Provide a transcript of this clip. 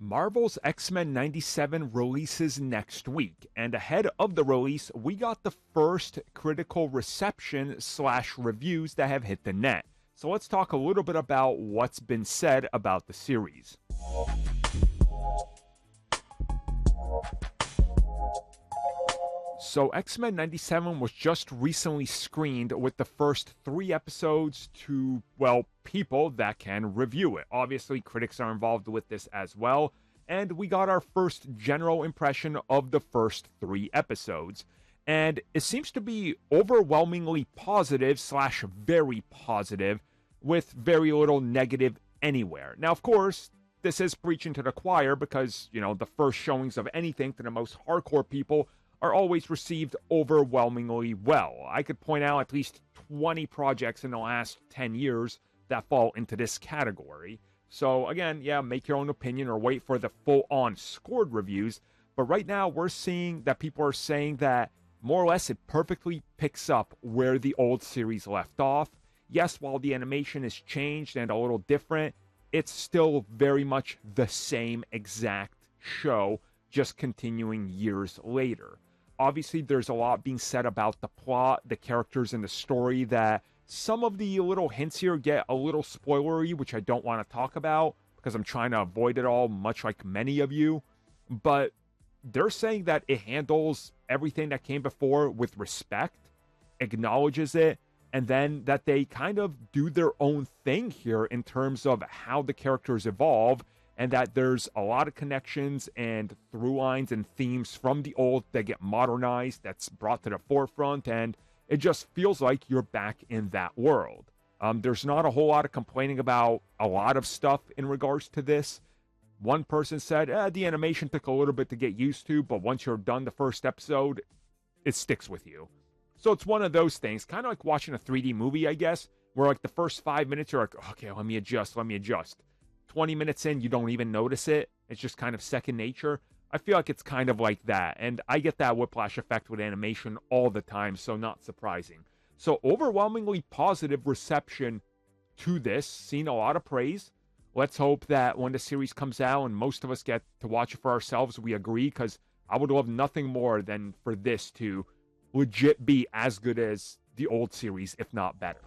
Marvel's X-Men 97 releases next week, and ahead of the release, we got the first critical reception / reviews that have hit the net. So let's talk a little bit about what's been said about the series. So X-Men 97 was just recently screened with the first 3 episodes to, well, people that can review it. Obviously, critics are involved with this as well, and we got our first general impression of the first 3 episodes. And it seems to be overwhelmingly positive / very positive, with very little negative anywhere. Now, of course, this is preaching to the choir because, the first showings of anything to the most hardcore people are always received overwhelmingly well. I could point out at least 20 projects in the last 10 years that fall into this category. So again, make your own opinion or wait for the full-on scored reviews. But right now, we're seeing that people are saying that more or less it perfectly picks up where the old series left off. Yes, while the animation is changed and a little different, it's still very much the same exact show, just continuing years later. Obviously, there's a lot being said about the plot, the characters, and the story that some of the little hints here get a little spoilery, which I don't want to talk about because I'm trying to avoid it all, much like many of you. But they're saying that it handles everything that came before with respect, acknowledges it, and then that they kind of do their own thing here in terms of how the characters evolve, and that there's a lot of connections and through lines and themes from the old that get modernized, that's brought to the forefront, and it just feels like you're back in that world. There's not a whole lot of complaining about a lot of stuff in regards to this. One person said, the animation took a little bit to get used to, but once you're done the first episode, it sticks with you. So it's one of those things, kind of like watching a 3D movie, I guess, where like the first 5 minutes you're like, okay, let me adjust. 20 minutes in, you don't even notice it. It's just kind of second nature. I feel like it's kind of like that. And I get that whiplash effect with animation all the time, so not surprising. So overwhelmingly positive reception to this. Seen a lot of praise. Let's hope that when the series comes out and most of us get to watch it for ourselves, we agree, because I would love nothing more than for this to legit be as good as the old series, if not better.